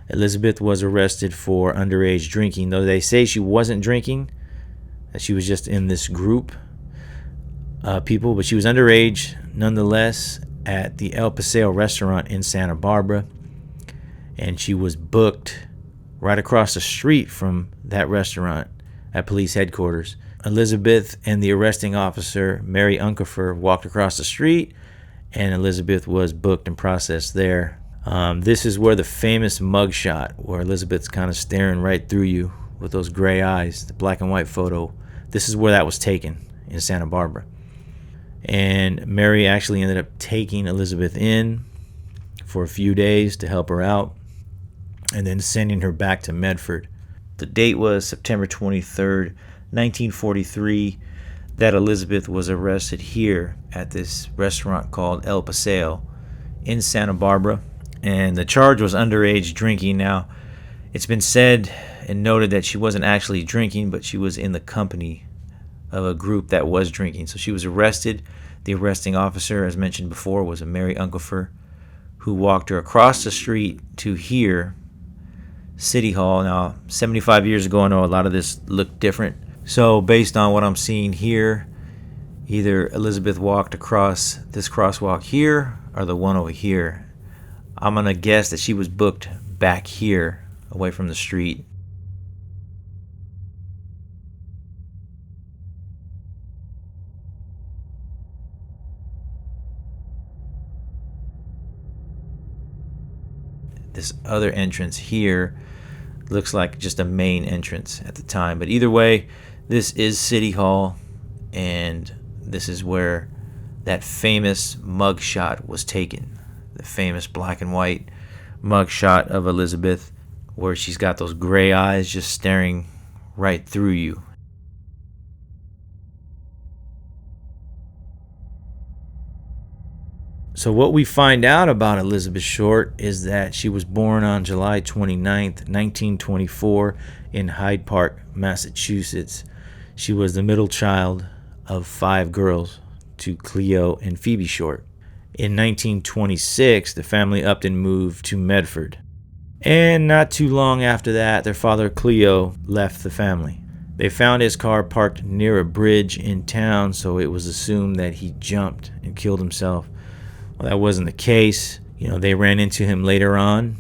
Elizabeth was arrested for underage drinking, though they say she wasn't drinking, that she was just in this group people, but she was underage nonetheless at the El Paseo restaurant in Santa Barbara, and she was booked right across the street from that restaurant at police headquarters. Elizabeth and the arresting officer, Mary Unkefer, walked across the street, and Elizabeth was booked and processed there. This is where the famous mugshot, where Elizabeth's kind of staring right through you with those gray eyes, the black and white photo, this is where that was taken in Santa Barbara. And Mary actually ended up taking Elizabeth in for a few days to help her out and then sending her back to Medford. The date was September 23rd, 1943, that Elizabeth was arrested here at this restaurant called El Paseo in Santa Barbara. And the charge was underage drinking. Now, it's been said and noted that she wasn't actually drinking, but she was in the company of a group that was drinking. So she was arrested. The arresting officer, as mentioned before, was a Mary Unkefer, who walked her across the street to here, City Hall. Now, 75 years ago, I know a lot of this looked different. So based on what I'm seeing here, either Elizabeth walked across this crosswalk here or the one over here. I'm going to guess that she was booked back here, away from the street. This other entrance here looks like just a main entrance at the time. But either way, this is City Hall, and this is where that famous mugshot was taken. The famous black and white mugshot of Elizabeth, where she's got those gray eyes just staring right through you. So what we find out about Elizabeth Short is that she was born on July 29th, 1924 in Hyde Park, Massachusetts. She was the middle child of 5 girls, to Cleo and Phoebe Short. In 1926, the family upped and moved to Medford. And not too long after that, their father Cleo left the family. They found his car parked near a bridge in town, so it was assumed that he jumped and killed himself. Well, that wasn't the case. They ran into him later on.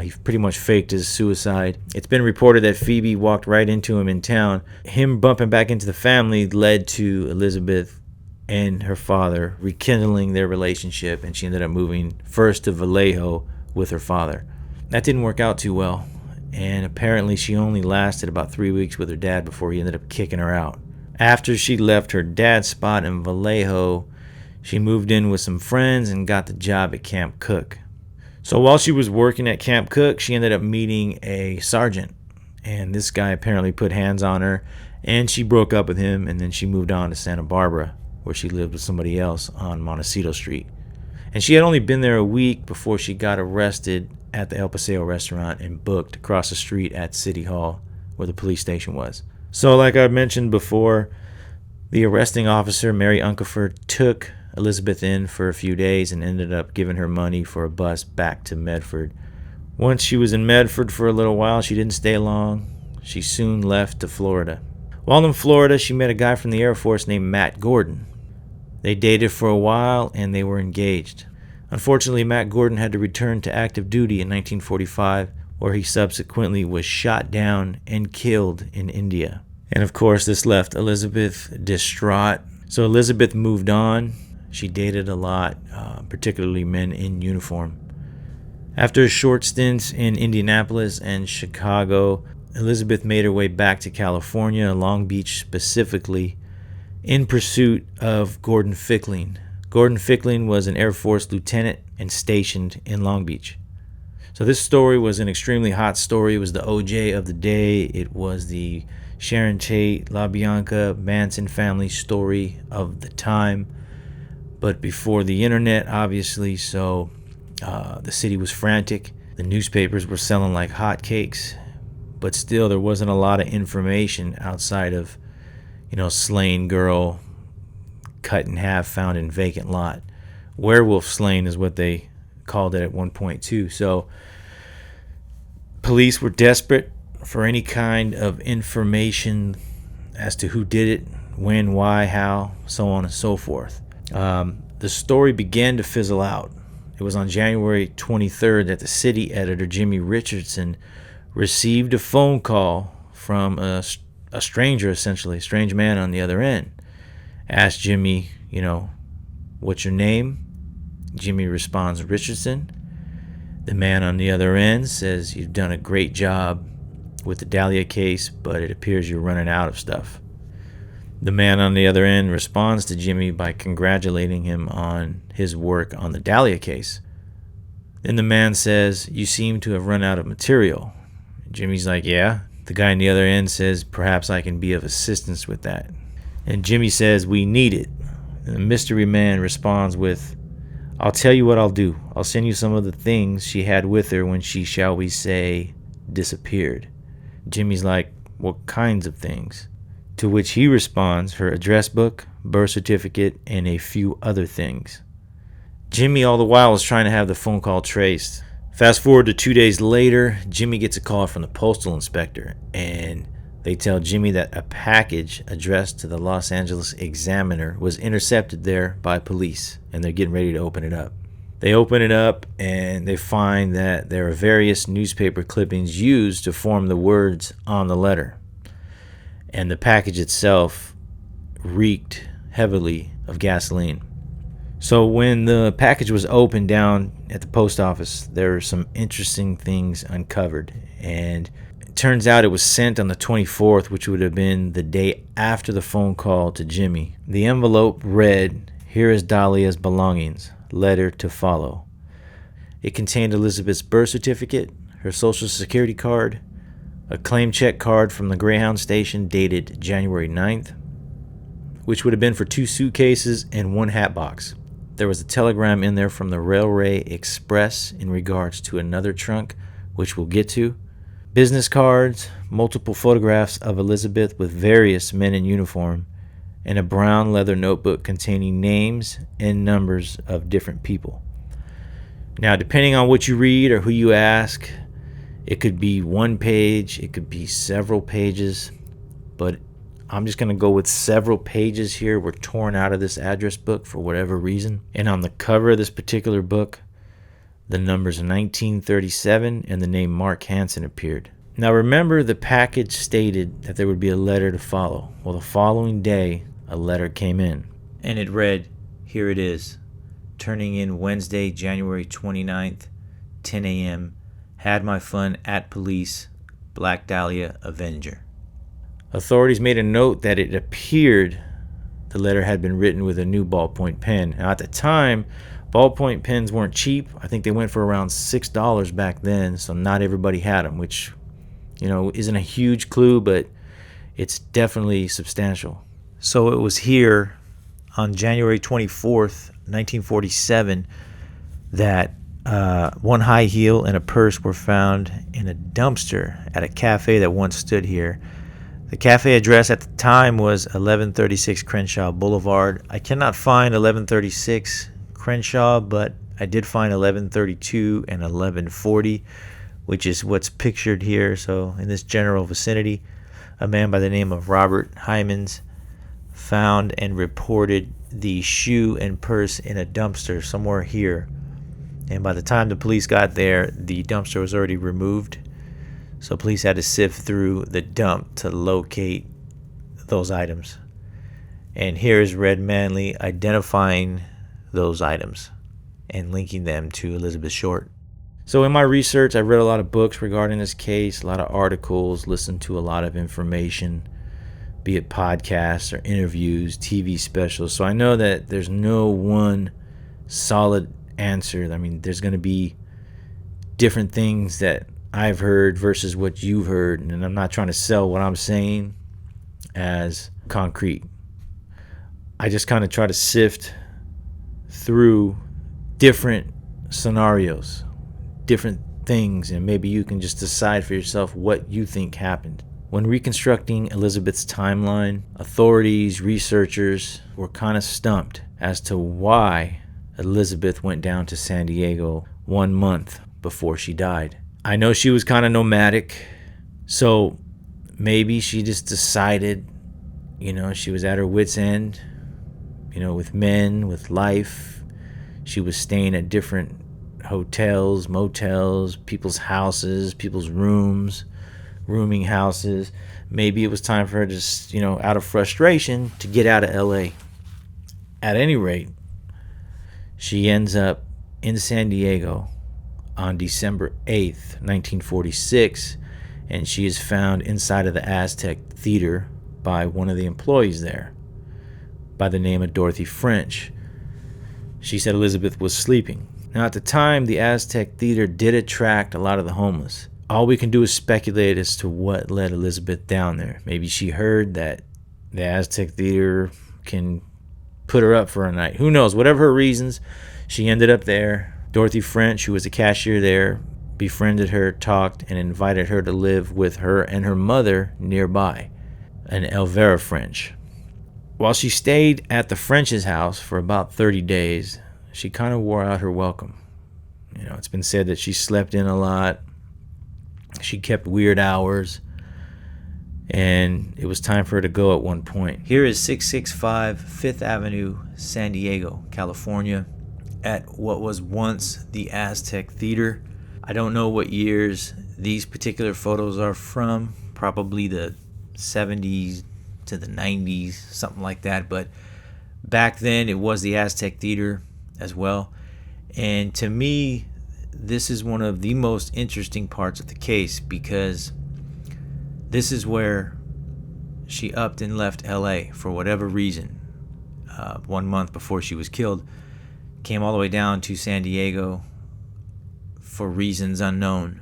He pretty much faked his suicide. It's been reported that Phoebe walked right into him in town. Him bumping back into the family led to Elizabeth and her father rekindling their relationship, and she ended up moving first to Vallejo with her father. That didn't work out too well, and apparently she only lasted about 3 weeks with her dad before he ended up kicking her out. After she left her dad's spot in Vallejo, she moved in with some friends and got the job at Camp Cook. So while she was working at Camp Cook, she ended up meeting a sergeant. And this guy apparently put hands on her, and she broke up with him, and then she moved on to Santa Barbara, where she lived with somebody else on Montecito Street. And she had only been there a week before she got arrested at the El Paseo restaurant and booked across the street at City Hall, where the police station was. So like I mentioned before, the arresting officer, Mary Unkefer, took Elizabeth in for a few days and ended up giving her money for a bus back to Medford. Once she was in Medford for a little while, she didn't stay long. She soon left to Florida. While in Florida, she met a guy from the Air Force named Matt Gordon. They dated for a while and they were engaged. Unfortunately, Matt Gordon had to return to active duty in 1945, where he subsequently was shot down and killed in India. And of course, this left Elizabeth distraught. So Elizabeth moved on. She dated a lot, particularly men in uniform. After a short stint in Indianapolis and Chicago, Elizabeth made her way back to California, Long Beach specifically, in pursuit of Gordon Fickling. Gordon Fickling was an Air Force lieutenant and stationed in Long Beach. So this story was an extremely hot story. It was the OJ of the day. It was the Sharon Tate, LaBianca, Manson family story of the time. But before the internet, obviously, so the city was frantic. The newspapers were selling like hotcakes. But still, there wasn't a lot of information outside of, slain girl, cut in half, found in vacant lot. Werewolf slain is what they called it at one point too. So Police were desperate for any kind of information as to who did it, when, why, how, so on and so forth. The story began to fizzle out. It was on January 23rd that the city editor, Jimmy Richardson, received a phone call from a stranger, essentially, a strange man on the other end. Asked Jimmy, what's your name? Jimmy responds, Richardson. The man on the other end says, you've done a great job with the Dahlia case, but it appears you're running out of stuff. The man on the other end responds to Jimmy by congratulating him on his work on the Dahlia case. Then the man says, you seem to have run out of material. Jimmy's like, yeah. The guy on the other end says, perhaps I can be of assistance with that. And Jimmy says, we need it. And the mystery man responds with, I'll tell you what I'll do. I'll send you some of the things she had with her when she, shall we say, disappeared. Jimmy's like, what kinds of things? To which he responds, her address book, birth certificate, and a few other things. Jimmy all the while was trying to have the phone call traced. Fast forward to 2 days later, Jimmy gets a call from the postal inspector, and they tell Jimmy that a package addressed to the Los Angeles Examiner was intercepted there by police, and they're getting ready to open it up. They open it up, and they find that there are various newspaper clippings used to form the words on the letter. And the package itself reeked heavily of gasoline. So when the package was opened down at the post office, there were some interesting things uncovered. And it turns out it was sent on the 24th, which would have been the day after the phone call to Jimmy. The envelope read, here is Dahlia's belongings, letter to follow. It contained Elizabeth's birth certificate, her social security card, a claim check card from the Greyhound station dated January 9th, which would have been for 2 suitcases and 1 hat box. There was a telegram in there from the Railway Express in regards to another trunk, which we'll get to. Business cards, multiple photographs of Elizabeth with various men in uniform, and a brown leather notebook containing names and numbers of different people. Now, depending on what you read or who you ask, it could be 1 page, it could be several pages, but I'm just going to go with several pages here were torn out of this address book for whatever reason. And on the cover of this particular book, the numbers 1937 and the name Mark Hansen appeared. Now remember, the package stated that there would be a letter to follow. Well, the following day, a letter came in, and it read, here it is, turning in Wednesday, January 29th, 10 a.m., had my fun at police, Black Dahlia Avenger. Authorities made a note that it appeared the letter had been written with a new ballpoint pen. Now, at the time, ballpoint pens weren't cheap. I think they went for around $6 back then, so not everybody had them, which, isn't a huge clue, but it's definitely substantial. So it was here on January 24th, 1947, that 1 high heel and a purse were found in a dumpster at a cafe that once stood here. The cafe address at the time was 1136 Crenshaw Boulevard. I cannot find 1136 Crenshaw, but I did find 1132 and 1140, which is what's pictured here. So in this general vicinity, a man by the name of Robert Hymans found and reported the shoe and purse in a dumpster somewhere here. And by the time the police got there, the dumpster was already removed. So police had to sift through the dump to locate those items. And here is Red Manley identifying those items and linking them to Elizabeth Short. So in my research, I read a lot of books regarding this case, a lot of articles, listened to a lot of information, be it podcasts or interviews, TV specials. So I know that there's no one solid answer. I mean, there's going to be different things that I've heard versus what you've heard, and I'm not trying to sell what I'm saying as concrete. I just kind of try to sift through different scenarios, different things, and maybe you can just decide for yourself what you think happened. When reconstructing Elizabeth's timeline, authorities, researchers were kind of stumped as to why Elizabeth went down to San Diego 1 month before she died. I know she was kind of nomadic, so maybe she just decided, she was at her wit's end, with men, with life. She was staying at different hotels, motels, people's houses, people's rooms, rooming houses. Maybe it was time for her to just, out of frustration, to get out of LA. At any rate, she ends up in San Diego on December 8th, 1946, and she is found inside of the Aztec Theater by one of the employees there by the name of Dorothy French. She said Elizabeth was sleeping. Now, at the time, the Aztec Theater did attract a lot of the homeless. All we can do is speculate as to what led Elizabeth down there. Maybe she heard that the Aztec Theater can put her up for a night. Who knows? Whatever her reasons, she ended up there. Dorothy French, who was a cashier there, befriended her, talked, and invited her to live with her and her mother nearby, an Elvira French. While she stayed at the French's house for about 30 days, she kind of wore out her welcome. It's been said that she slept in a lot. She kept weird hours. And it was time for her to go at one point. Here is 665 Fifth Avenue, San Diego, California, at what was once the Aztec Theater. I don't know what years these particular photos are from. Probably the 70s to the 90s, something like that. But back then, it was the Aztec Theater as well. And to me, this is one of the most interesting parts of the case, because this is where she upped and left LA for whatever reason. 1 month before she was killed, came all the way down to San Diego for reasons unknown.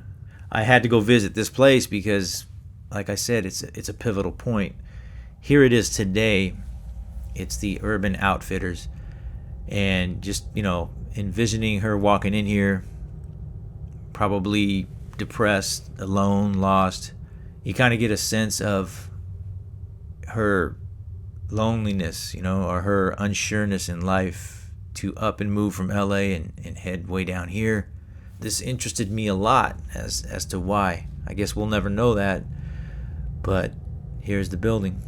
I had to go visit this place because, like I said, it's a pivotal point. Here it is today. It's the Urban Outfitters. And just, envisioning her walking in here, probably depressed, alone, lost, you kind of get a sense of her loneliness, or her unsureness in life, to up and move from LA and head way down here. This interested me a lot as to why. I guess we'll never know that, but here's the building.